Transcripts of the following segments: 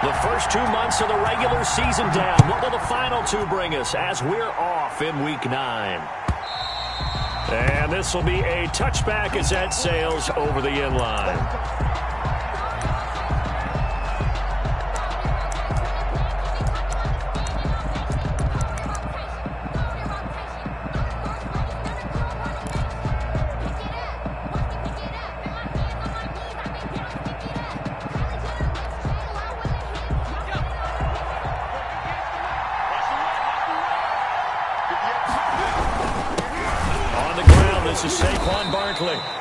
The first 2 months of the regular season down. What will the final two bring us as we're off in Week 9? And this will be a touchback as that sails over the inline.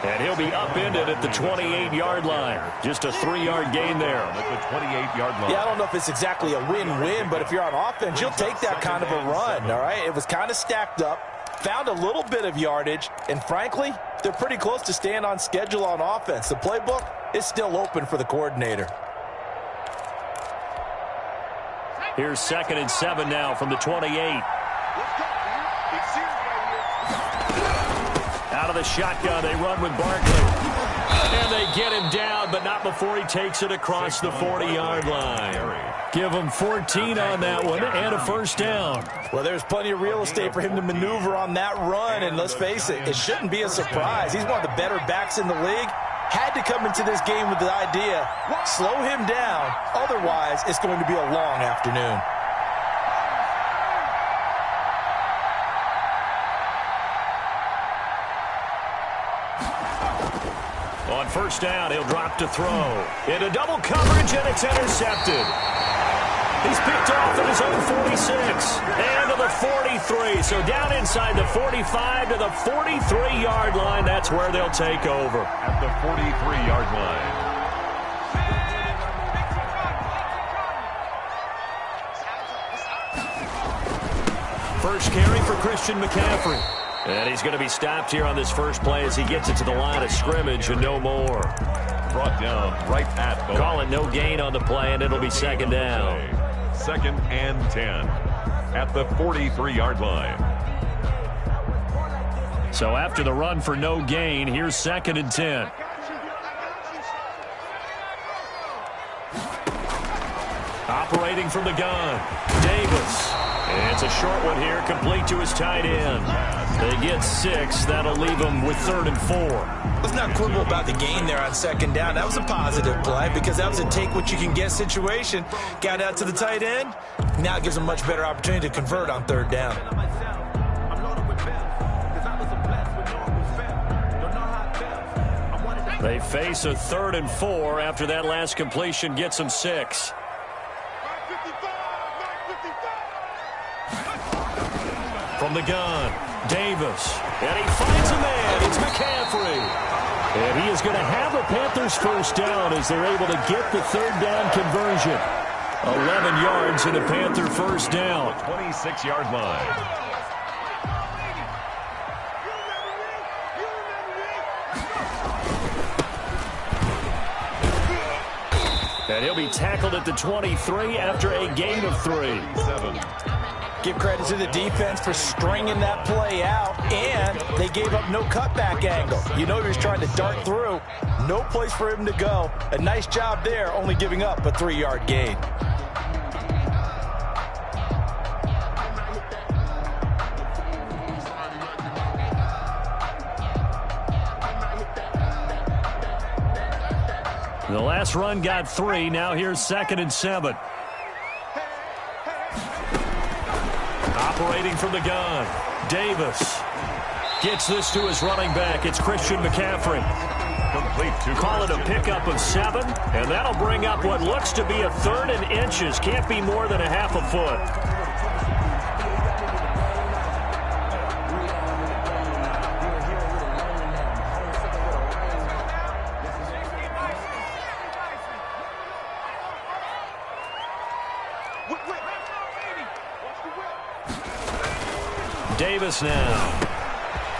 And he'll be upended at the 28-yard line. Just a 3-yard gain there at the 28-yard line. Yeah, I don't know if it's exactly a win-win, but if you're on offense, you'll take that kind of a run, all right? It was kind of stacked up, found a little bit of yardage, and frankly, they're pretty close to staying on schedule on offense. The playbook is still open for the coordinator. Here's 2nd and 7 now from the 28. Out of the shotgun, they run with Barkley. And they get him down, but not before he takes it across the 40-yard line. Give him 14 on that one and a first down. Well, there's plenty of real estate for him to maneuver on that run, and let's face it, it shouldn't be a surprise. He's one of the better backs in the league. Had to come into this game with the idea, slow him down, otherwise it's going to be a long afternoon. On first down, he'll drop to throw. Into double coverage, and it's intercepted. He's picked off at his own 46. And to the 43. So down inside the 45 to the 43-yard line. That's where they'll take over. At the 43-yard line. First carry for Christian McCaffrey. And he's going to be stopped here on this first play as he gets it to the line of scrimmage and no more. Brought down right at the Call it no gain on the play, and it'll be second down. 2nd and 10 at the 43-yard line. So after the run for no gain, here's 2nd and 10. Operating from the gun, Davis. It's a short one here, complete to his tight end. They get 6. That'll leave them with 3rd and 4. Let's not quibble about the gain there on 2nd down. That was a positive play because that was a take-what-you-can-get situation. Got out to the tight end. Now it gives them a much better opportunity to convert on 3rd down. They face a 3rd and 4 after that last completion gets them 6. From the gun, Davis. And he finds a man. It's McCaffrey. And he is going to have a Panthers first down as they're able to get the 3rd down conversion. 11 yards and a Panther first down. 26-yard line. And he'll be tackled at the 23 after a gain of 3. 7. Give credit to the defense for stringing that play out, and they gave up no cutback angle. You know he was trying to dart through. No place for him to go. A nice job there, only giving up a 3-yard gain. The last run got 3. Now here's 2nd and 7. Operating from the gun, Davis gets this to his running back. It's Christian McCaffrey. Complete to Call it a pickup of 7, and that'll bring up what looks to be a 3rd and inches. Can't be more than a half a foot. Davis now.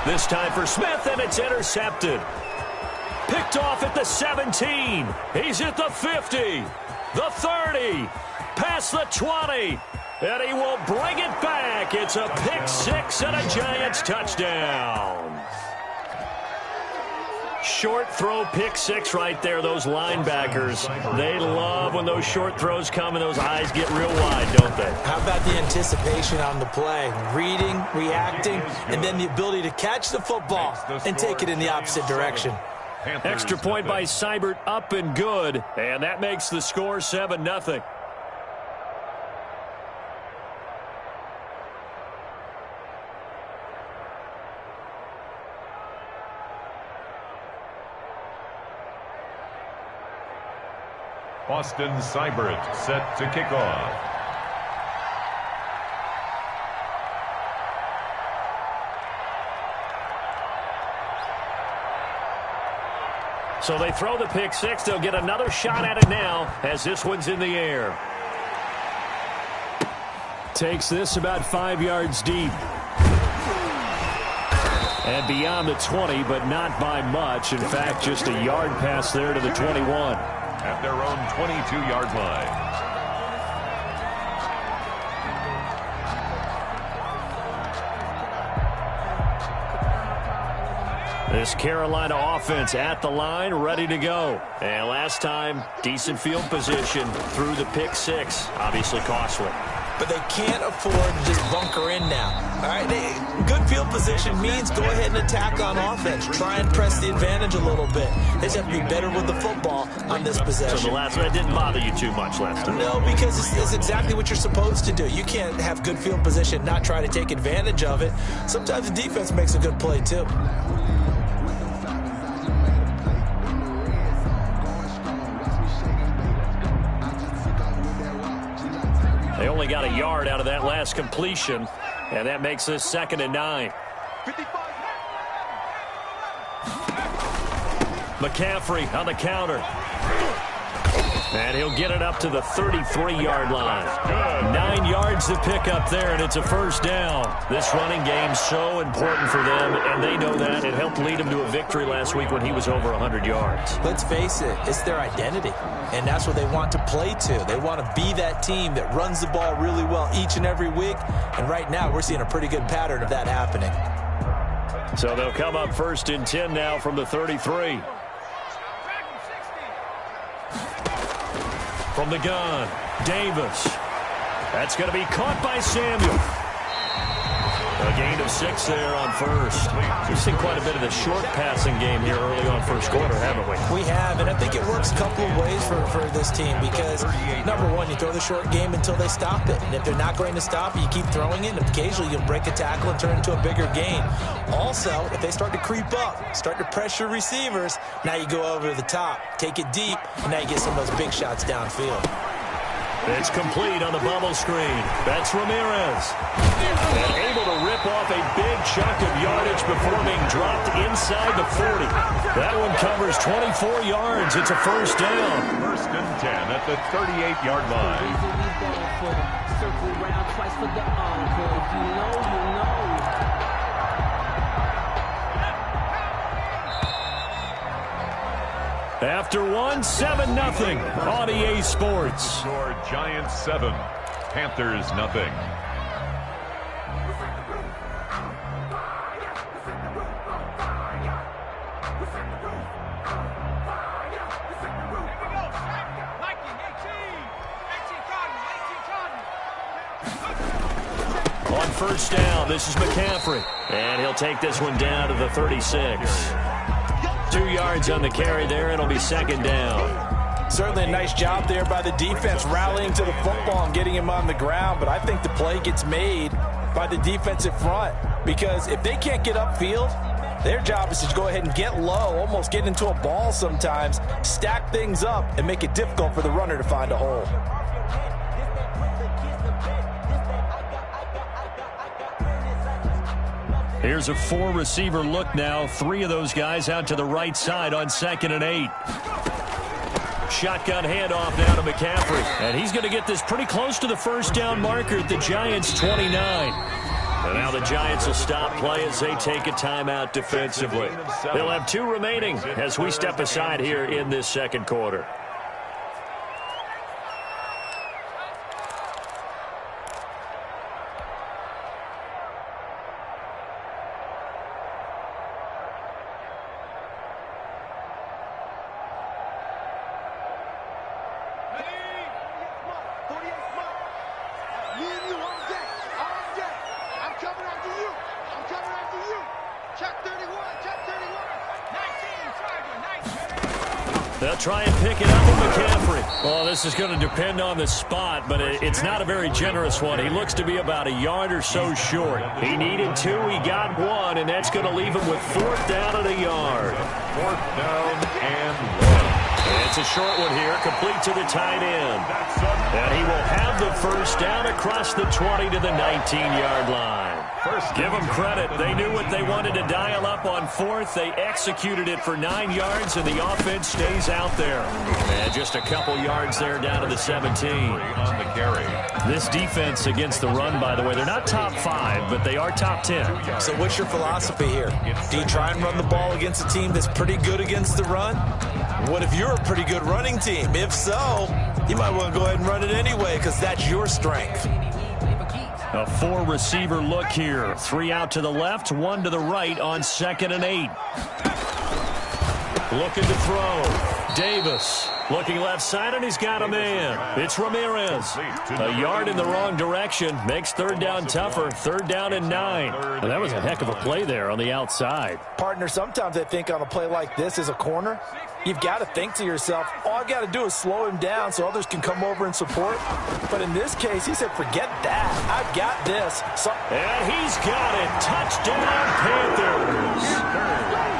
This time for Smith, and it's intercepted. Picked off at the 17. He's at the 50. The 30. Past the 20. And he will bring it back. It's a pick 6 and a Giants touchdown. Short throw pick six right there, those linebackers. They love when those short throws come and those eyes get real wide, don't they? How about the anticipation on the play? Reading, reacting, and then the ability to catch the football and take it in the opposite direction. Extra point by Seibert, up and good, and that makes the score 7-0. Austin Seibert set to kick off. So they throw the pick six. They'll get another shot at it now as this one's in the air. Takes this about 5 yards deep. And beyond the 20, but not by much. In fact, just a yard pass there to the 21. At their own 22-yard line. This Carolina offense at the line, ready to go. And last time, decent field position through the pick six. Obviously costly. But they can't afford to just bunker in now. All right, good field position means go ahead and attack on offense. Try and press the advantage a little bit. They just have to be better with the football on this possession. So the last one didn't bother you too much last time? No, because it's exactly what you're supposed to do. You can't have good field position, not try to take advantage of it. Sometimes the defense makes a good play too. They only got a yard out of that last completion, and that makes this 2nd and 9. McCaffrey on the counter. And he'll get it up to the 33-yard line. 9 yards to pick up there, and it's a first down. This running game's so important for them, and they know that. It helped lead them to a victory last week when he was over 100 yards. Let's face it, it's their identity, and that's what they want to play to. They want to be that team that runs the ball really well each and every week, and right now we're seeing a pretty good pattern of that happening. So they'll come up 1st and 10 now from the 33. From the gun, Davis. That's going to be caught by Samuel. A gain of 6 there on first. We've seen quite a bit of the short passing game here early on first quarter, haven't we? We have, and I think it works a couple of ways for this team because, number one, you throw the short game until they stop it. And if they're not going to stop it, you keep throwing it, and occasionally you'll break a tackle and turn it into a bigger gain. Also, if they start to creep up, start to pressure receivers, now you go over the top, take it deep, and now you get some of those big shots downfield. It's complete on the bubble screen. That's Ramirez. And able to rip off a big chunk of yardage before being dropped inside the 40. That one covers 24 yards. It's a first down. 1st and 10 at the 38-yard line. After one, 7-0 on EA Sports. Score Giants 7, Panthers nothing. On first down, this is McCaffrey. And he'll take this one down to the 36. 2 yards on the carry there. It'll be 2nd down. Certainly a nice job there by the defense rallying to the football and getting him on the ground. But I think the play gets made by the defensive front because if they can't get upfield, their job is to go ahead and get low, almost get into a ball sometimes, stack things up, and make it difficult for the runner to find a hole. Here's a 4-receiver look now. 3 of those guys out to the right side on 2nd and 8. Shotgun handoff now to McCaffrey. And he's going to get this pretty close to the first down marker at the Giants' 29. And now the Giants will stop play as they take a timeout defensively. They'll have 2 remaining as we step aside here in this 2nd quarter. They'll try and pick it up with McCaffrey. Well, this is going to depend on the spot, but it's not a very generous one. He looks to be about a yard or so short. He needed 2, he got 1, and that's going to leave him with 4th down at a yard. 4th down and 1. It's a short one here, complete to the tight end. And he will have the 1st down across the 20 to the 19-yard line. Give them credit. They knew what they wanted to dial up on 4th. They executed it for 9 yards, and the offense stays out there. And just a couple yards there down to the 17. On the carry. This defense against the run, by the way, they're not top 5, but they are top 10. So what's your philosophy here? Do you try and run the ball against a team that's pretty good against the run? What if you're a pretty good running team? If so, you might want to go ahead and run it anyway because that's your strength. A 4-receiver look here. 3 out to the left, 1 to the right on 2nd and 8. Looking to throw. Davis looking left side, and he's got a man. It's Ramirez. A yard in the wrong direction. Makes 3rd down tougher. 3rd down and 9. Well, that was a heck of a play there on the outside. Partner, sometimes I think on a play like this as a corner, you've got to think to yourself, all I've got to do is slow him down so others can come over and support. But in this case, he said, forget that. I've got this. And he's got it. Touchdown, Panthers.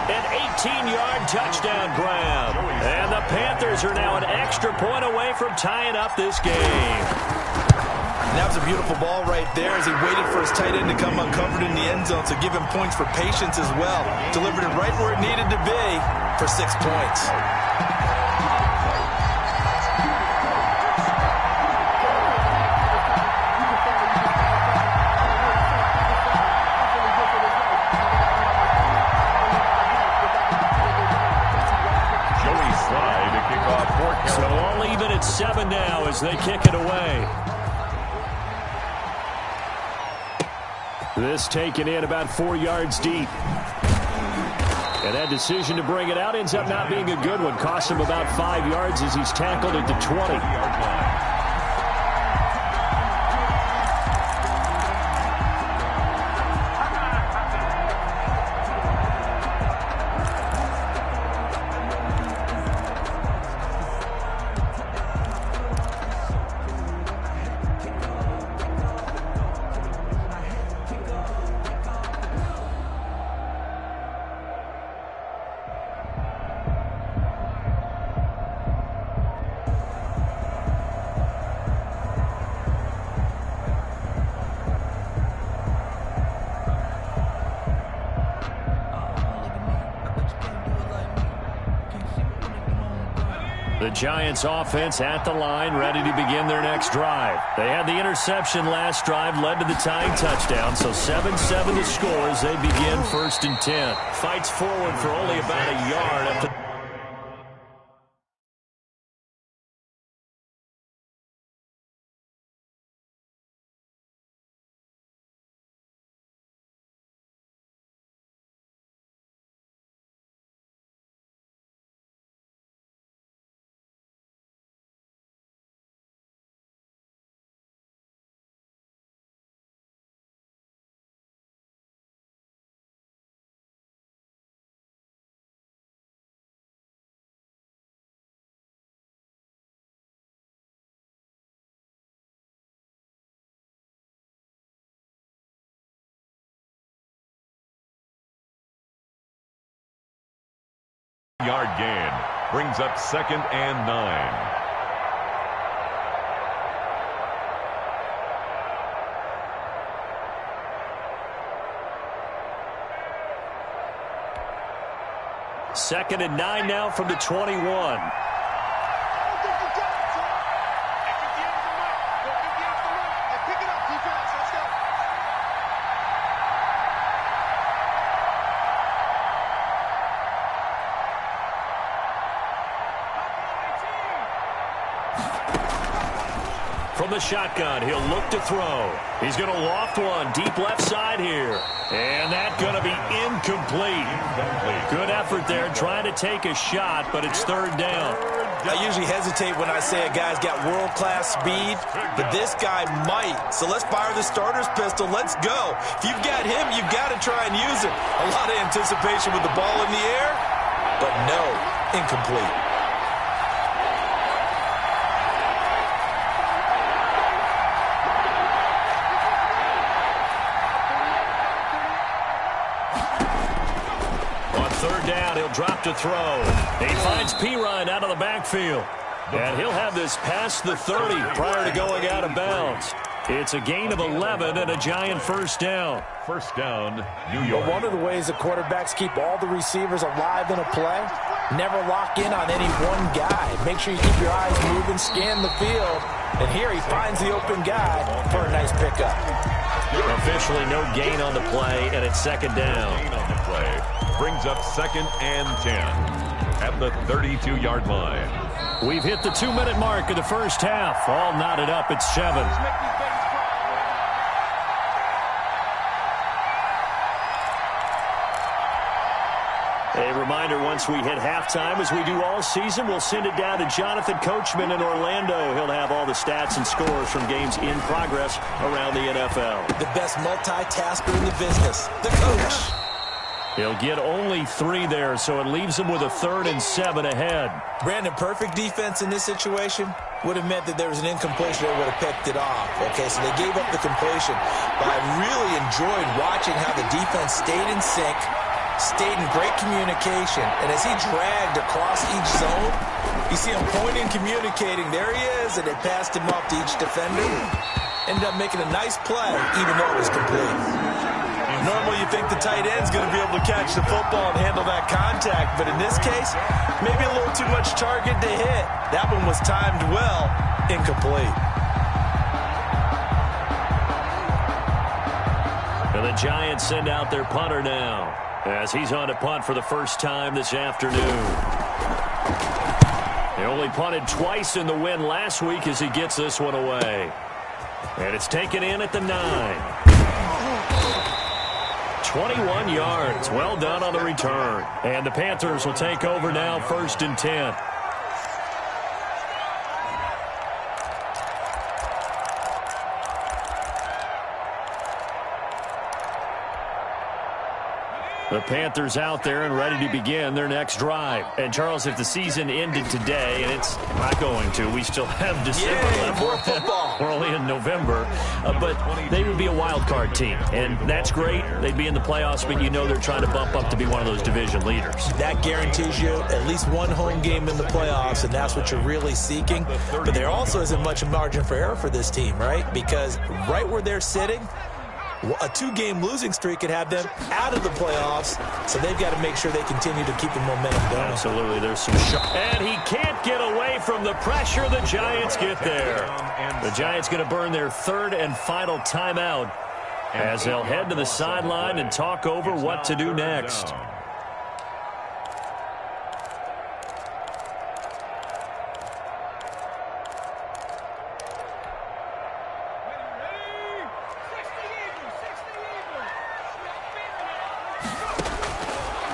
An 18-yard touchdown grab. And the Panthers are now an extra point away from tying up this game. And that was a beautiful ball right there as he waited for his tight end to come uncovered in the end zone, so give him points for patience as well. Delivered it right where it needed to be for 6 points. So all even at 7 now as they kick it away. This taken in about 4 yards deep. And that decision to bring it out ends up not being a good one. Costs him about 5 yards as he's tackled at the 20. The Giants offense at the line, ready to begin their next drive. They had the interception last drive, led to the tying touchdown, so 7-7 the score as they begin 1st and 10. Fights forward for only about a yard up to Yard gain brings up 2nd and 9. Second and 9 now from the 21. From the shotgun, he'll look to throw. He's going to loft one deep left side here. And that's going to be incomplete. Good effort there trying to take a shot, but it's 3rd down. I usually hesitate when I say a guy's got world-class speed, but this guy might. So let's fire the starter's pistol. Let's go. If you've got him, you've got to try and use it. A lot of anticipation with the ball in the air, but no, incomplete. drop to throw. He finds Pirine out of the backfield. And he'll have this past the 30 prior to going out of bounds. It's a gain of 11 and a Giant first down. First down, New York. Well, one of the ways the quarterbacks keep all the receivers alive in a play, never lock in on any one guy. Make sure you keep your eyes moving, scan the field. And here he finds the open guy for a nice pickup. Officially no gain on the play, and it's second down. Gain on the play brings up 2nd and 10 at the 32-yard line. We've hit the 2-minute mark of the first half. All knotted up at 7. A reminder, once we hit halftime, as we do all season, we'll send it down to Jonathan Coachman in Orlando. He'll have all the stats and scores from games in progress around the NFL. The best multitasker in the business, the coach. He'll get only 3 there, so it leaves him with a 3rd and 7 ahead. Brandon, perfect defense in this situation would have meant that there was an incompletion that would have picked it off. Okay, so they gave up the completion. But I really enjoyed watching how the defense stayed in sync, stayed in great communication. And as he dragged across each zone, you see him pointing, communicating. There he is, and they passed him off to each defender. Ended up making a nice play, even though it was complete. Normally you think the tight end's going to be able to catch the football and handle that contact, but in this case, maybe a little too much target to hit. That one was timed well, incomplete. And the Giants send out their punter now, as he's on to punt for the first time this afternoon. He only punted twice in the win last week as he gets this one away. And it's taken in at the 9. 21 yards. Well done on the return. And the Panthers will take over now, 1st and 10. The Panthers out there and ready to begin their next drive. And, Charles, if the season ended today, and it's not going to, we still have December left. More football. We're only in November. But they would be a wild card team. And that's great. They'd be in the playoffs, but you know they're trying to bump up to be one of those division leaders. That guarantees you at least one home game in the playoffs, and that's what you're really seeking. But there also isn't much margin for error for this team, right? Because right where they're sitting, a 2-game losing streak could have them out of the playoffs, so they've got to make sure they continue to keep the momentum going. Absolutely. There's some shot. And he can't get away from the pressure. The Giants get there. The Giants going to burn their 3rd and final timeout as they'll head to the sideline and talk over what to do next.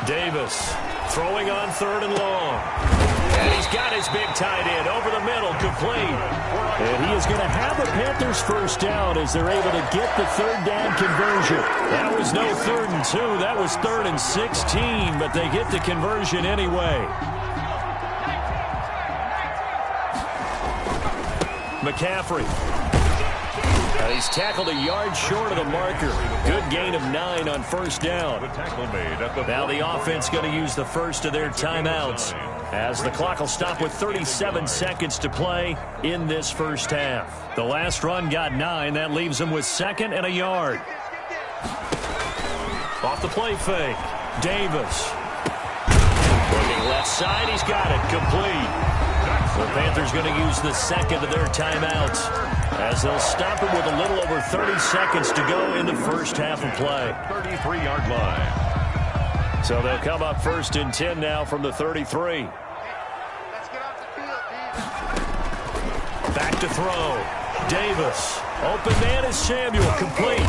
Davis throwing on 3rd and long. And he's got his big tight end over the middle, complete. And he is going to have the Panthers first down as they're able to get the 3rd down conversion. That was no 3rd and 2. That was 3rd and 16, but they get the conversion anyway. McCaffrey. And he's tackled a yard short of the marker. Good gain of 9 on first down. Now the offense going to use the first of their timeouts as the clock will stop with 37 seconds to play in this first half. The last run got 9. That leaves them with 2nd and a yard. Off the play fake. Davis. Looking left side. He's got it. Complete. The Panthers going to use the 2nd of their timeouts as they'll stop it with a little over 30 seconds to go in the first half of play. 33-yard line. So they'll come up 1st and 10 now from the 33. Back to throw. Davis. Open man is Samuel. Complete.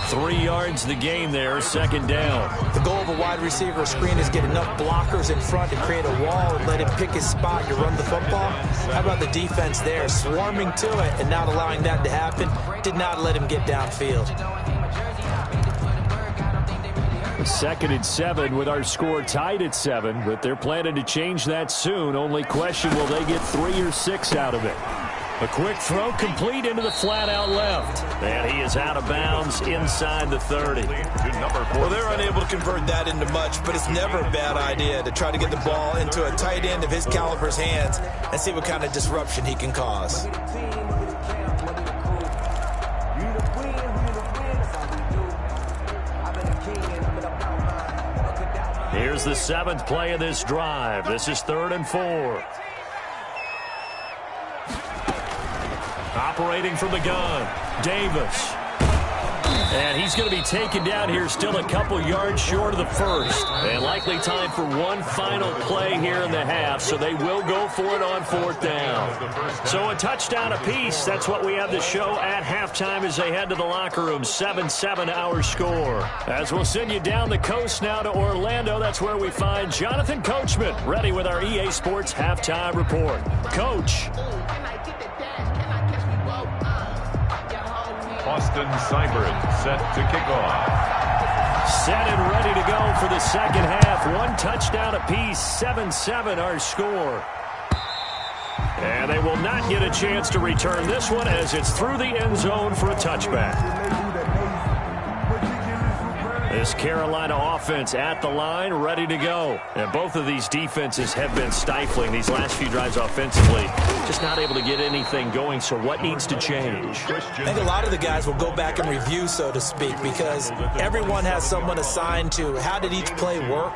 3 yards the game there, 2nd down. The goal of a wide receiver screen is get enough blockers in front to create a wall and let him pick his spot to run the football. How about the defense there, swarming to it and not allowing that to happen? Did not let him get downfield. 2nd and 7 with our score tied at 7, but they're planning to change that soon. Only question, will they get 3 or 6 out of it? A quick throw complete into the flat out left. And he is out of bounds inside the 30. Well, they're unable to convert that into much, but it's never a bad idea to try to get the ball into a tight end of his caliber's hands and see what kind of disruption he can cause. Here's the 7th play of this drive. This is 3rd and 4. Operating from the gun, Davis. And he's going to be taken down here still a couple yards short of the first. And likely time for one final play here in the half, so they will go for it on 4th down. So a touchdown apiece. That's what we have to show at halftime as they head to the locker room. 7-7 our score. As we'll send you down the coast now to Orlando, that's where we find Jonathan Coachman ready with our EA Sports halftime report. Coach. Austin Seibert set to kick off. Set and ready to go for the second half. One touchdown apiece, 7-7 our score. And they will not get a chance to return this one as it's through the end zone for a touchback. This Carolina offense at the line, ready to go. And both of these defenses have been stifling these last few drives offensively. Just not able to get anything going, so what needs to change? I think a lot of the guys will go back and review, so to speak, because everyone has someone assigned to how did each play work.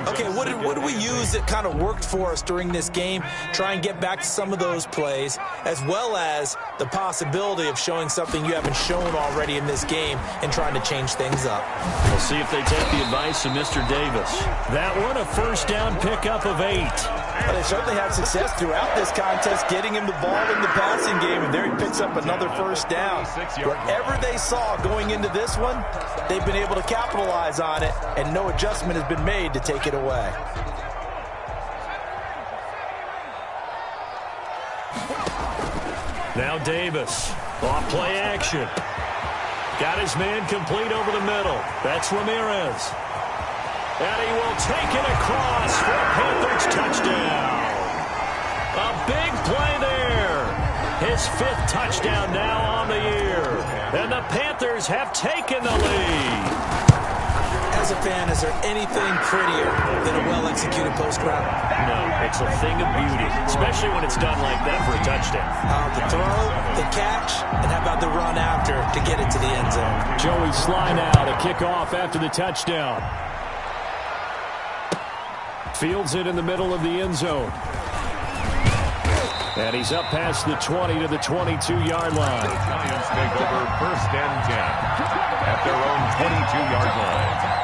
Okay, what did we use that kind of worked for us during this game? Try and get back to some of those plays, as well as the possibility of showing something you haven't shown already in this game and trying to change things up. We'll see if they take the advice of Mr. Davis. That one, a first down pickup of 8. But they certainly had success throughout this contest, getting him the ball in the passing game, and there he picks up another first down. Whatever they saw going into this one, they've been able to capitalize on it, and no adjustment has been made to take it away. Now Davis, off play action. Got his man complete over the middle. That's Ramirez. And he will take it across for a Panthers touchdown. A big play there. His 5th touchdown now on the year. And the Panthers have taken the lead. As a fan, is there anything prettier than a well-executed post route? No, it's a thing of beauty, especially when it's done like that for a touchdown. The throw, the catch, and how about the run after to get it to the end zone? Joey Sly now to kick off after the touchdown. Fields it in the middle of the end zone. And he's up past the 20 to the 22-yard line. The Giants take over 1st and 10 at their own 22-yard line.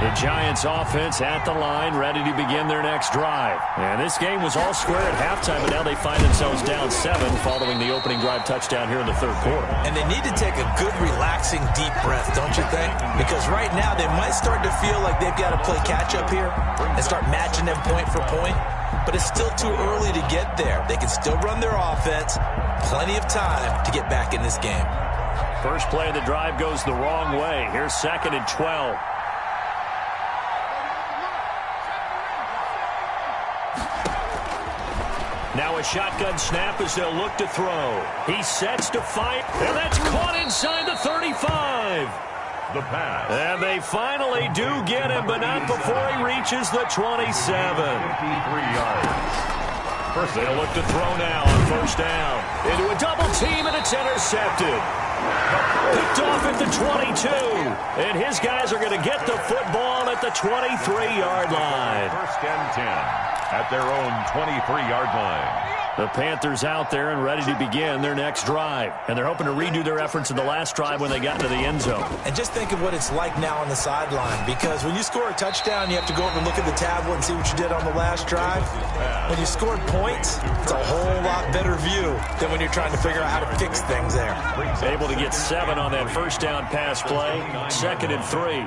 The Giants offense at the line, ready to begin their next drive. And this game was all square at halftime, but now they find themselves down 7 following the opening drive touchdown here in the 3rd quarter. And they need to take a good, relaxing, deep breath, don't you think? Because right now they might start to feel like they've got to play catch-up here and start matching them point for point. But it's still too early to get there. They can still run their offense. Plenty of time to get back in this game. First play of the drive goes the wrong way. Here's 2nd and 12. Now a shotgun snap as they'll look to throw. He sets to fight, and that's caught inside the 35. The pass. And they finally do get him, but not before he reaches the 27. 53 yards. First, they'll look to throw now on 1st down. Into a double team, and it's intercepted. Picked off at the 22. And his guys are going to get the football at the 23-yard line. 1st and 10 at their own 23-yard line. The Panthers out there and ready to begin their next drive. And they're hoping to redo their efforts in the last drive when they got into the end zone. And just think of what it's like now on the sideline, because when you score a touchdown, you have to go over and look at the tablet and see what you did on the last drive. When you scored points, it's a whole lot better view than when you're trying to figure out how to fix things there. Able to get 7 on that first down pass play. 2nd and 3.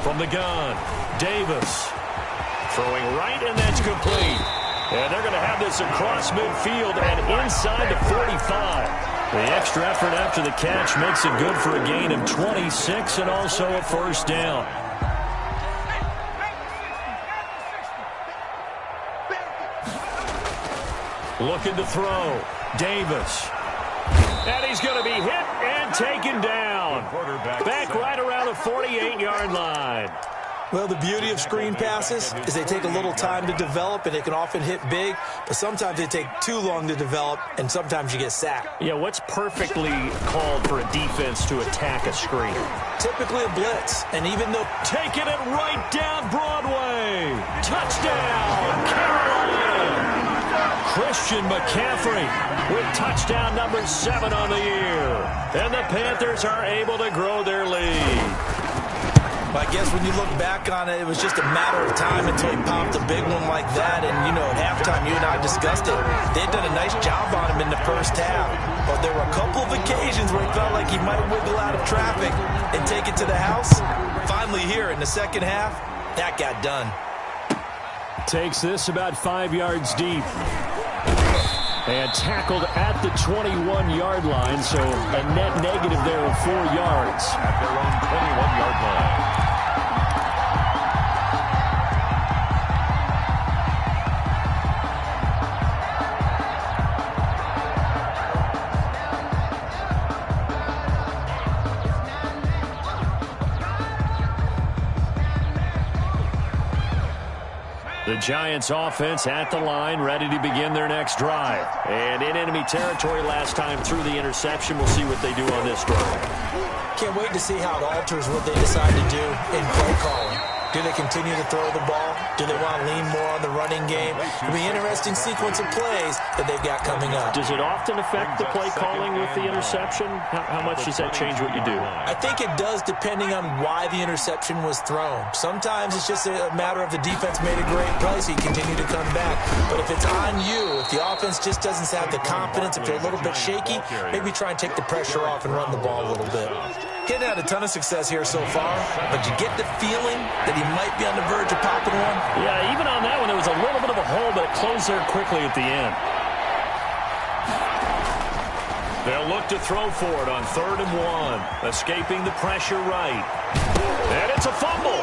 From the gun, Davis. Throwing right, and that's complete. And they're going to have this across midfield and inside the 45. The extra effort after the catch makes it good for a gain of 26 and also a first down. Looking to throw. Davis. And he's going to be hit and taken down. Back right around the 48-yard line. Well, the beauty of screen passes is they take a little time to develop, and they can often hit big, but sometimes they take too long to develop, and sometimes you get sacked. Yeah, what's perfectly called for a defense to attack a screen? Typically a blitz, and even though... Taking it right down Broadway. Touchdown, Carolina. Christian McCaffrey with touchdown number 7 on the year. And the Panthers are able to grow their lead. I guess when you look back on it, it was just a matter of time until he popped a big one like that. And, you know, at halftime, you and I discussed it. They'd done a nice job on him in the first half. But there were a couple of occasions where he felt like he might wiggle out of traffic and take it to the house. Finally here in the second half, that got done. Takes this about 5 yards deep. And tackled at the 21-yard line, so a net negative there of 4 yards. At their own 21-yard line. The Giants offense at the line, ready to begin their next drive. And in enemy territory last time through the interception. We'll see what they do on this drive. Can't wait to see how it alters what they decide to do in play calling. Do they continue to throw the ball? Do they want to lean more on the running game? It'll be an interesting sequence of plays that they've got coming up. Does it often affect the play calling with the interception? How much does that change what you do? I think it does, depending on why the interception was thrown. Sometimes it's just a matter of the defense made a great play, so you continue to come back. But if it's on you, if the offense just doesn't have the confidence, if they're a little bit shaky, maybe try and take the pressure off and run the ball a little bit. Getting had a ton of success here so far, but you get the feeling that he might be on the verge of popping one. Yeah, even on that one, there was a little bit of a hole, but it closed there quickly at the end. They'll look to throw for it on 3rd and 1. Escaping the pressure right. And it's a fumble.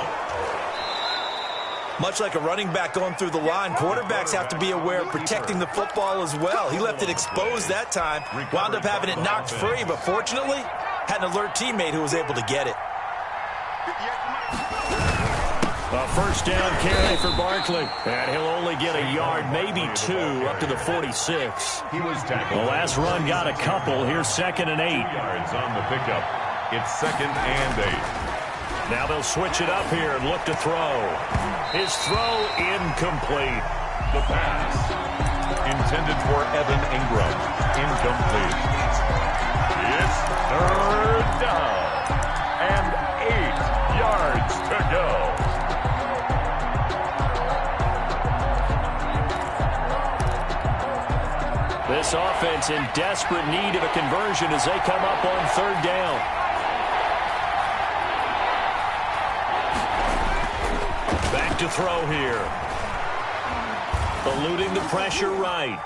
Much like a running back going through the line, quarterbacks have to be aware of protecting the football as well. He left it exposed that time, wound up having it knocked free, but fortunately, had an alert teammate who was able to get it. A first down carry for Barkley. And he'll only get a yard, maybe 2, up to the 46. He was tackled. The last run got a couple. Here's 2nd and 8. Yards on the pickup. It's 2nd and 8. Now they'll switch it up here and look to throw. His throw incomplete. The pass. Intended for Evan Ingram. Incomplete. It's 3rd down. And 8 yards to go. This offense in desperate need of a conversion as they come up on 3rd down. Back to throw here. Eluding the pressure right.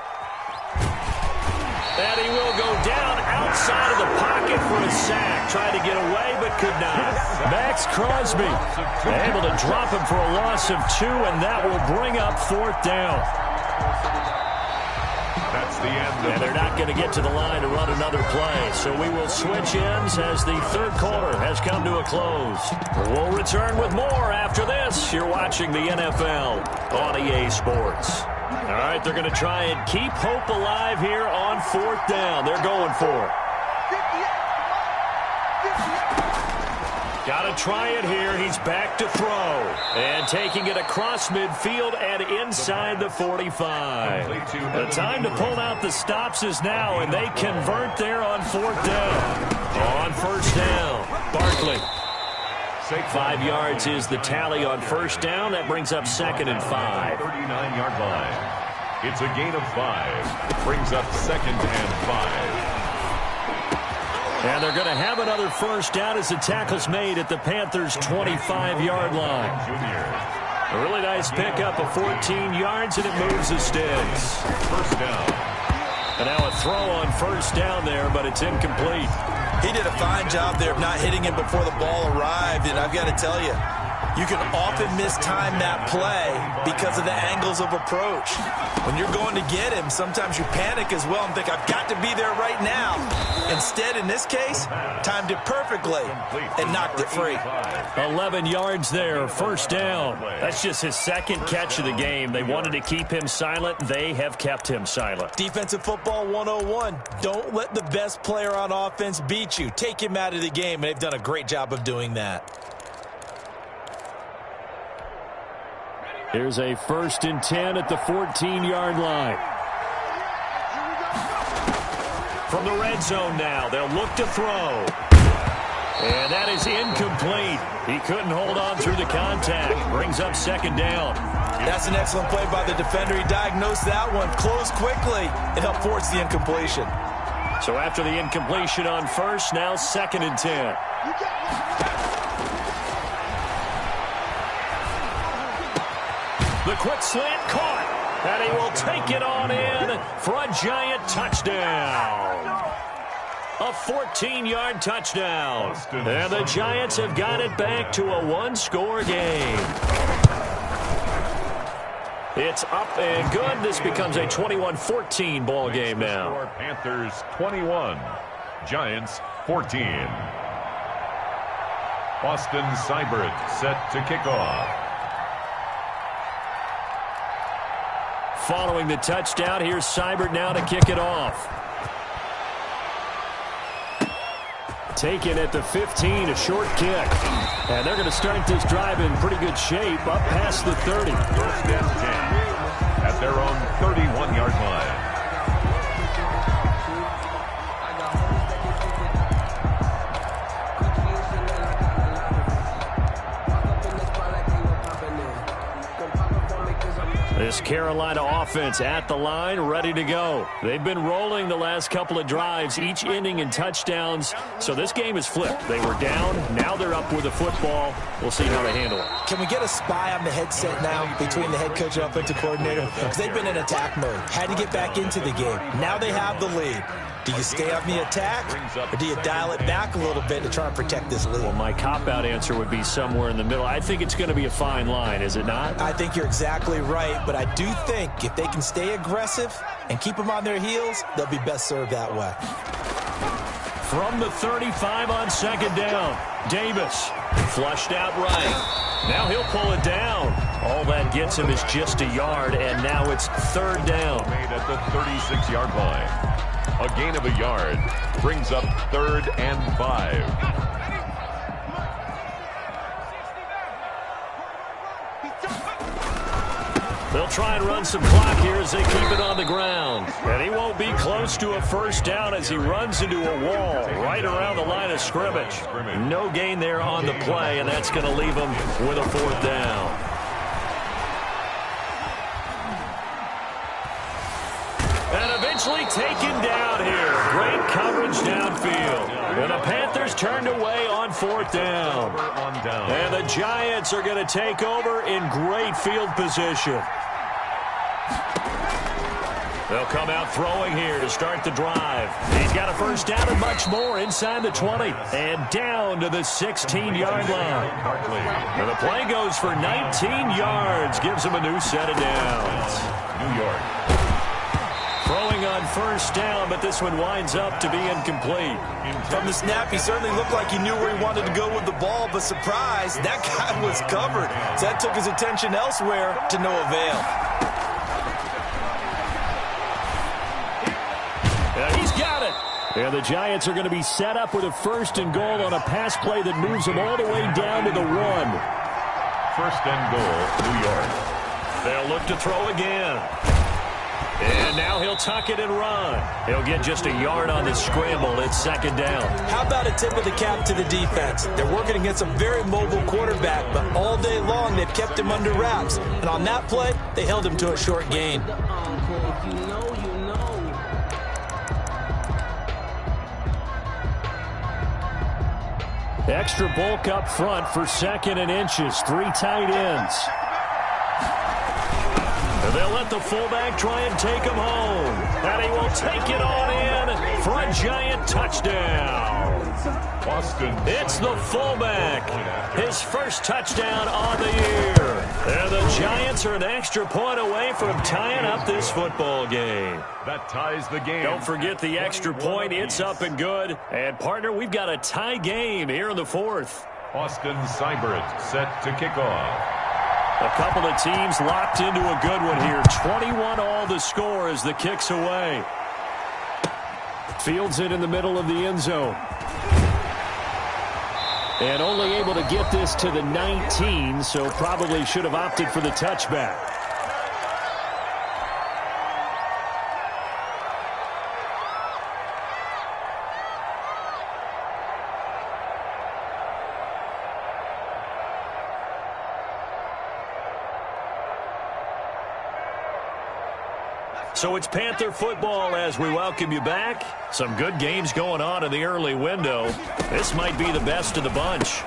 And he will go down outside of the pocket for a sack. Tried to get away, but could not. Max Crosby able to drop him for a loss of 2, and that will bring up 4th down. That's the end. And they're not going to get to the line to run another play. So we will switch ends as the 3rd quarter has come to a close. We'll return with more after this. You're watching the NFL on EA Sports. All right, they're going to try and keep hope alive here on 4th down. They're going for it. Got to try it here. He's back to throw. And taking it across midfield and inside the 45. The time to pull out the stops is now, and they convert there on 4th down. On 1st down, Barkley. 5 yards is the tally on 1st down. That brings up 2nd and 5. 39-yard line. It's a gain of 5. Brings up 2nd and 5. And they're going to have another 1st down as the tackle's made at the Panthers' 25-yard line. A really nice pickup of 14 yards, and it moves the sticks. 1st down. And now a throw on 1st down there, but it's incomplete. He did a fine job there of not hitting him before the ball arrived, and I've got to tell you, You can often mistime that play because of the angles of approach. When you're going to get him, sometimes you panic as well and think, I've got to be there right now. Instead, in this case, timed it perfectly and knocked it free. 11 yards there, first down. That's just his second catch of the game. They wanted to keep him silent. They have kept him silent. Defensive football 101. Don't let the best player on offense beat you. Take him out of the game, and they've done a great job of doing that. Here's a 1st and 10 at the 14-yard line. From the red zone now, they'll look to throw. And that is incomplete. He couldn't hold on through the contact. Brings up 2nd down. That's an excellent play by the defender. He diagnosed that one, closed quickly, and helped force the incompletion. So after the incompletion on 1st, now 2nd and 10. The quick slant caught, and he will take it on in for a Giant touchdown. A 14-yard touchdown. And the Giants have got it back to a one-score game. It's up and good. This becomes a 21-14 ball game now. Panthers 21, Giants 14. Austin Seibert set to kick off. Following the touchdown, here's Seibert now to kick it off. Taken at the 15, a short kick. And they're going to start this drive in pretty good shape, up past the 30. 1st and 10 at their own 31-yard line. This Carolina offense at the line, ready to go. They've been rolling the last couple of drives, each inning in touchdowns. So this game is flipped. They were down. Now they're up with the football. We'll see how they handle it. Can we get a spy on the headset now between the head coach and offensive coordinator? Because they've been in attack mode. Had to get back into the game. Now they have the lead. Do you stay on the attack, or do you dial it back a little bit to try and protect this lead? Well, my cop-out answer would be somewhere in the middle. I think it's going to be a fine line, is it not? I think you're exactly right, but I do think if they can stay aggressive and keep them on their heels, they'll be best served that way. From the 35 on 2nd down, Davis flushed out right. Now he'll pull it down. All that gets him is just a yard, and now it's 3rd down. Made at the 36-yard line. A gain of a yard brings up 3rd and 5. They'll try and run some clock here as they keep it on the ground. And he won't be close to a 1st down as he runs into a wall right around the line of scrimmage. No gain there on the play, and that's going to leave him with a 4th down. And eventually taken down here. Great coverage downfield. And the Panthers turned away on 4th down. And the Giants are going to take over in great field position. They'll come out throwing here to start the drive. He's got a 1st down and much more inside the 20. And down to the 16-yard line. And the play goes for 19 yards. Gives him a new set of downs. New York. Throwing on 1st down, but this one winds up to be incomplete. From the snap, he certainly looked like he knew where he wanted to go with the ball, but surprise, that guy was covered. So that took his attention elsewhere to no avail. He's got it. And the Giants are going to be set up with a 1st and goal on a pass play that moves them all the way down to the 1. 1st and goal, New York. They'll look to throw again. And now he'll tuck it and run. He'll get just a yard on the scramble. It's 2nd down. How about a tip of the cap to the defense? They're working against a very mobile quarterback, but all day long they've kept him under wraps. And on that play, they held him to a short gain. Extra bulk up front for 2nd and inches. 3 tight ends. They'll let the fullback try and take him home. And he will take it on in for a Giant touchdown. Boston. It's the fullback. His first touchdown on the year. And the Giants are an extra point away from tying up this football game. That ties the game. Don't forget the extra point. It's up and good. And, partner, we've got a tie game here in the fourth. Austin Seibert set to kick off. A couple of teams locked into a good one here. 21 all the score as the kick's away. Fields it in the middle of the end zone. And only able to get this to the 19, so probably should have opted for the touchback. So it's Panther football as we welcome you back. Some good games going on in the early window. This might be the best of the bunch.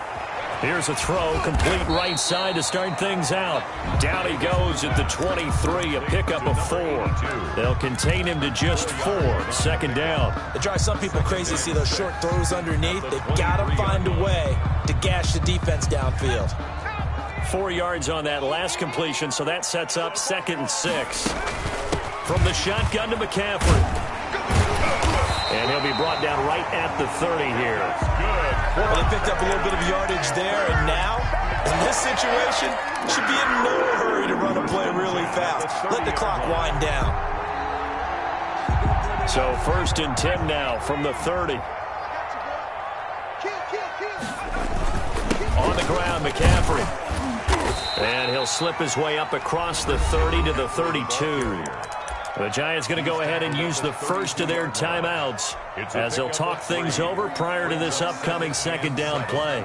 Here's a throw, complete right side to start things out. Down he goes at the 23, a pickup of 4. They'll contain him to just 4. Second down. It drives some people crazy to see those short throws underneath. They've got to find a way to gash the defense downfield. 4 yards on that last completion, so that sets up 2nd and 6. From the shotgun to McCaffrey. And he'll be brought down right at the 30 here. Good. Well, they picked up a little bit of yardage there, and now, in this situation, should be in no hurry to run a play really fast. Let the clock wind down. So 1st and 10 now from the 30. On the ground, McCaffrey. And he'll slip his way up across the 30 to the 32. The Giants going to go ahead and use the first of their timeouts as they'll talk things over prior to this upcoming second down play.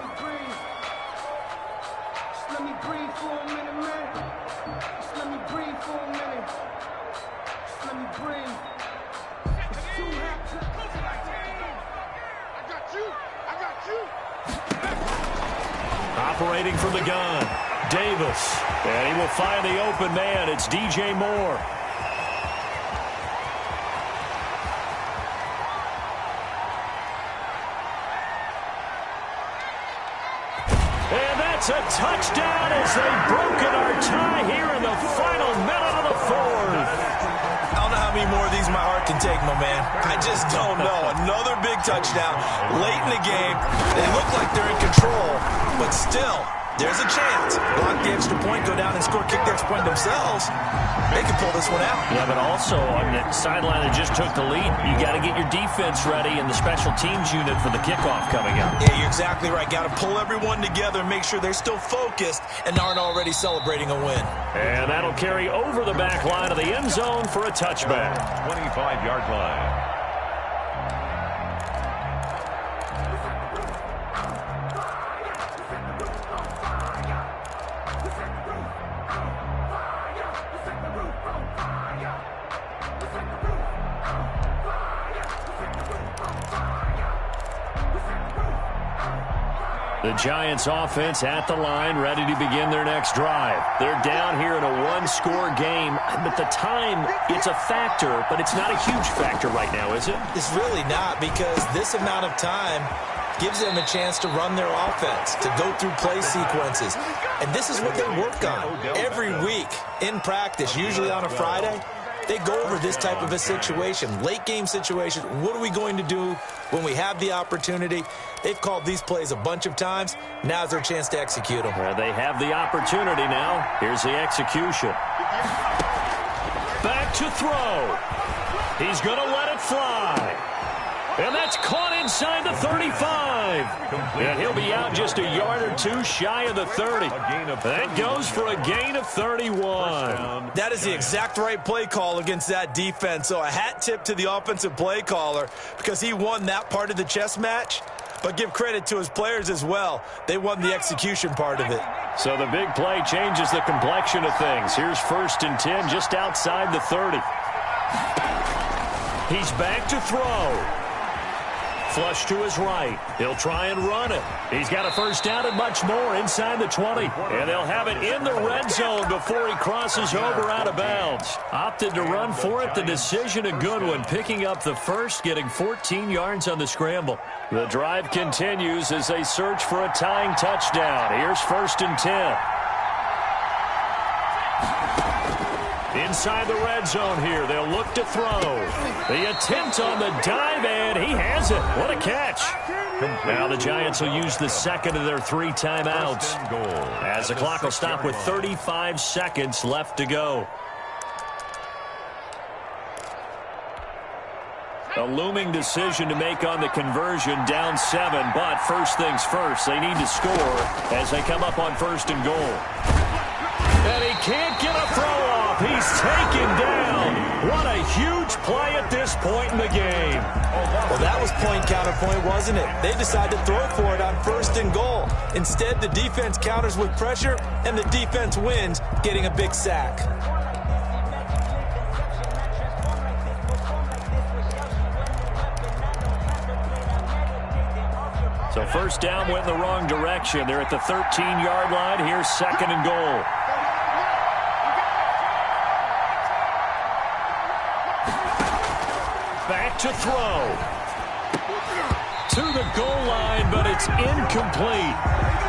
Operating from the gun, Davis. And he will find the open man. It's DJ Moore. It's a touchdown as they've broken our tie here in the final minute of the fourth. I don't know how many more of these my heart can take, my man. I just don't know. Another big touchdown late in the game. They look like they're in control, but still, there's a chance. Block the extra point, go down and score, kick the extra point themselves. They can pull this one out. Yeah, but also on the sideline that just took the lead, you got to get your defense ready and the special teams unit for the kickoff coming up. Yeah, you're exactly right. Got to pull everyone together and make sure they're still focused and aren't already celebrating a win. And that'll carry over the back line of the end zone for a touchback. 25-yard line. The Giants offense at the line, ready to begin their next drive. They're down here in a one-score game, but the time, it's a factor, but it's not a huge factor right now, is it? It's really not, because this amount of time gives them a chance to run their offense, to go through play sequences. And this is what they work on every week in practice, usually on a Friday. They go over this type of a situation, late game situation. What are we going to do when we have the opportunity? They've called these plays a bunch of times. Now's their chance to execute them. Well, they have the opportunity now. Here's the execution. Back to throw. He's going to let it fly. And that's caught inside the 35. And he'll be out just a yard or two shy of the 30. That goes for a gain of 31. That is the exact right play call against that defense. So a hat tip to the offensive play caller because he won that part of the chess match. But give credit to his players as well. They won the execution part of it. So the big play changes the complexion of things. Here's 1st and 10 just outside the 30. He's back to throw. Flush to his right. He'll try and run it. He's got a first down and much more inside the 20. And they'll have it in the red zone before he crosses over out of bounds. Opted to run for it. The decision a good one. Picking up the first, getting 14 yards on the scramble. The drive continues as they search for a tying touchdown. Here's 1st and 10. Inside the red zone here, they'll look to throw. The attempt on the dive, and he has it. What a catch. Now the Giants will use the second of their 3 timeouts as the clock will stop with 35 seconds left to go. A looming decision to make on the conversion, down 7, but first things first, they need to score as they come up on 1st and goal. And he can't get a throw off. He's taken down. What a huge play at this point in the game. Well, that was point counterpoint, wasn't it? They decided to throw for it on 1st and goal. Instead, the defense counters with pressure, and the defense wins, getting a big sack. So first down went in the wrong direction. They're at the 13-yard line. Here's 2nd and goal. Back to throw. To the goal line, but it's incomplete.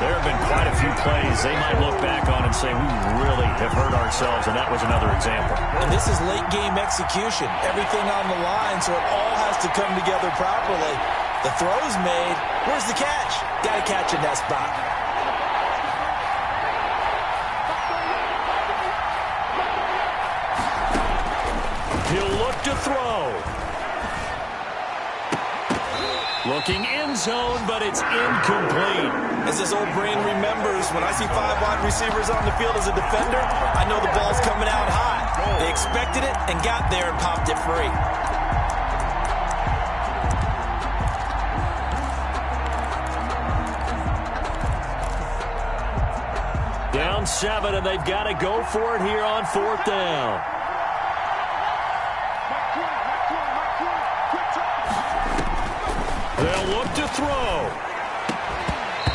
There have been quite a few plays they might look back on and say, we really have hurt ourselves, and that was another example. And this is late-game execution. Everything on the line, so it all has to come together properly. The throw's made. Where's the catch? Got to catch in that spot. He'll look to throw. Looking end zone, but it's incomplete. As this old brain remembers, when I see 5 wide receivers on the field as a defender, I know the ball's coming out high. They expected it and got there and popped it free. Down 7, and they've got to go for it here on 4th down. They'll look to throw.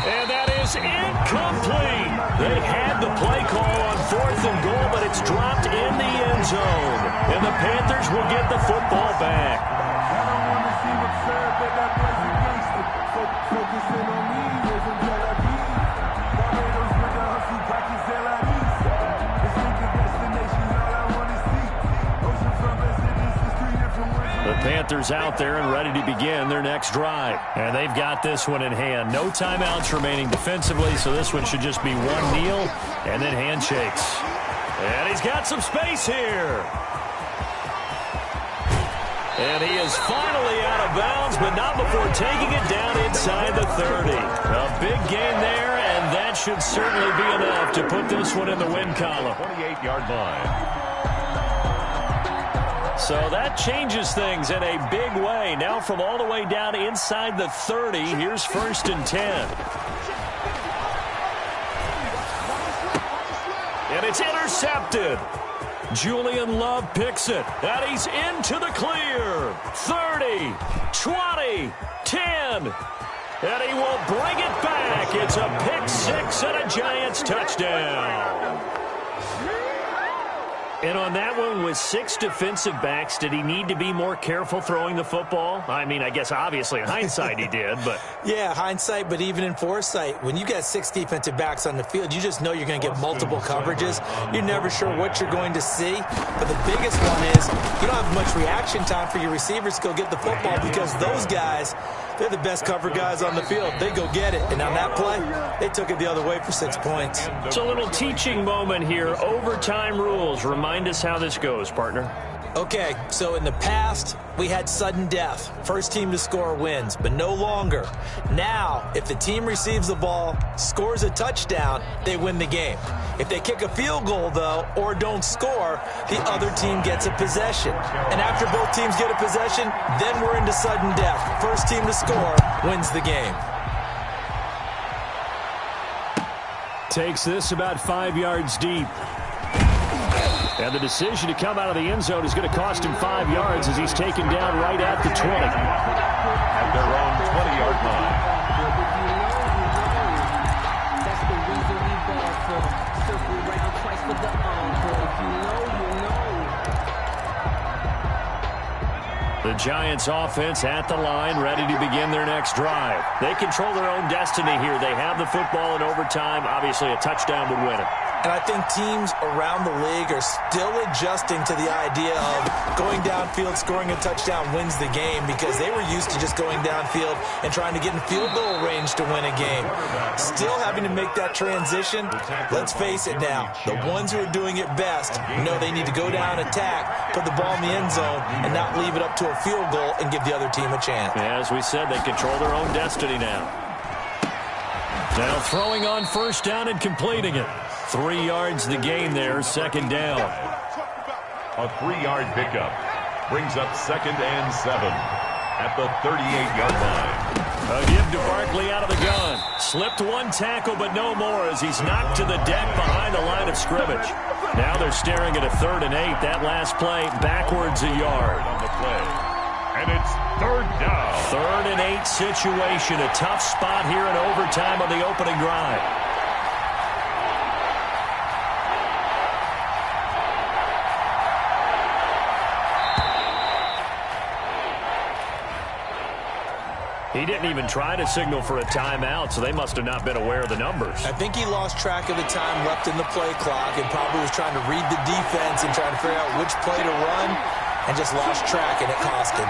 And that is incomplete. They had the play call on 4th and goal, but it's dropped in the end zone. And the Panthers will get the football back. The Panthers out there and ready to begin their next drive. And they've got this one in hand. No timeouts remaining defensively, so this one should just be one kneel and then handshakes. And he's got some space here. And he is finally out of bounds, but not before taking it down inside the 30. A big gain there, and that should certainly be enough to put this one in the win column. 28-yard line. So that changes things in a big way. Now from all the way down inside the 30, here's 1st and 10. And it's intercepted. Julian Love picks it. And he's into the clear. 30, 20, 10. And he will bring it back. It's a pick 6 and a Giants touchdown. And on that one, with 6 defensive backs, did he need to be more careful throwing the football? I mean, I guess obviously in hindsight he did, but... Yeah, hindsight, but even in foresight, when you got 6 defensive backs on the field, you just know you're going to get multiple coverages. You're never sure what you're going to see. But the biggest one is you don't have much reaction time for your receivers to go get the football because those guys, they're the best cover guys on the field. They go get it. And on that play, they took it the other way for 6 points. It's a little teaching moment here. Overtime rules. Remind us how this goes, partner. Okay, so in the past, we had sudden death. First team to score wins, but no longer. Now, if the team receives the ball, scores a touchdown, they win the game. If they kick a field goal, though, or don't score, the other team gets a possession. And after both teams get a possession, then we're into sudden death. First team to score wins the game. Takes this about 5 yards deep. And the decision to come out of the end zone is going to cost him 5 yards as he's taken down right at the 20. At their own The Giants offense at the line, ready to begin their next drive. They control their own destiny here. They have the football in overtime. Obviously, a touchdown would win it. And I think teams around the league are still adjusting to the idea of going downfield, scoring a touchdown wins the game, because they were used to just going downfield and trying to get in field goal range to win a game. Still having to make that transition. Let's face it now, the ones who are doing it best know they need to go down, attack, put the ball in the end zone, and not leave it up to a field goal and give the other team a chance. Yeah, as we said, they control their own destiny now. Now throwing on first down and completing it. 3 yards the gain there, second down. A 3-yard pickup brings up 2nd and 7 at the 38-yard line. A give to Barkley out of the gun. Slipped one tackle, but no more as he's knocked to the deck behind the line of scrimmage. Now they're staring at a 3rd and 8. That last play backwards a yard. On the play. And it's 3rd down. 3rd and 8 situation. A tough spot here in overtime on the opening drive. He didn't even try to signal for a timeout, so they must have not been aware of the numbers. I think he lost track of the time left in the play clock and probably was trying to read the defense and trying to figure out which play to run, and just lost track, and it cost him.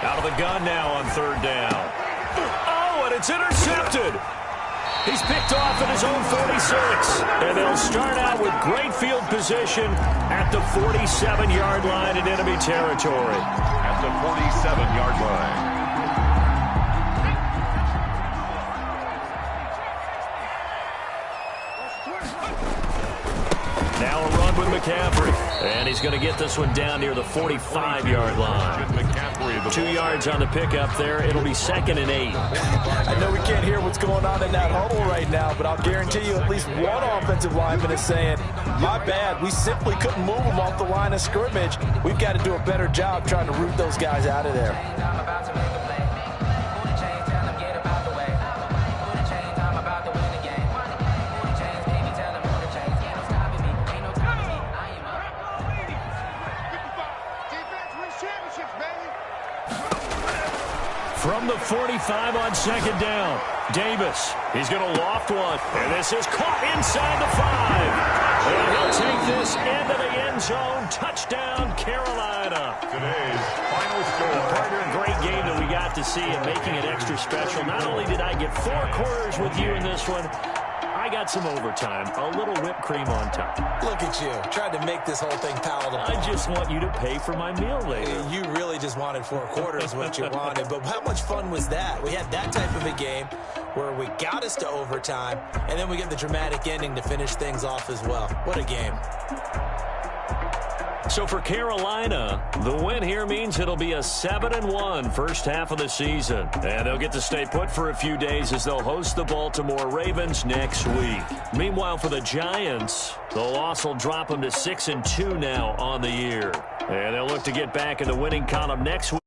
Out of the gun now on 3rd down. Oh, and it's intercepted. He's picked off at his own 46. And they'll start out with great field position at the 47-yard line in enemy territory. At the 47-yard line. Now a run with McCaffrey. And he's going to get this one down near the 45-yard line. 2 yards on the pickup there. It'll be 2nd and 8. I know we can't hear what's going on in that huddle right now, but I'll guarantee you at least one offensive lineman is saying, my bad, we simply couldn't move them off the line of scrimmage. We've got to do a better job trying to root those guys out of there. From the 45 on 2nd down, Davis. He's going to loft one, and this is caught inside the 5. And he'll take this into the end zone. Touchdown, Carolina. Today's final score. Partner, a great game that we got to see and making it extra special. Not only did I get 4 quarters with you in this one, I got some overtime, a little whipped cream on top. Look at you, tried to make this whole thing palatable. I just want you to pay for my meal later. You really just wanted 4 quarters, what you wanted. But how much fun was that? We had that type of a game where we got us to overtime, and then we get the dramatic ending to finish things off as well. What a game. So for Carolina, the win here means it'll be a 7-1 first half of the season. And they'll get to stay put for a few days as they'll host the Baltimore Ravens next week. Meanwhile, for the Giants, the loss will drop them to 6-2 now on the year. And they'll look to get back in the winning column next week.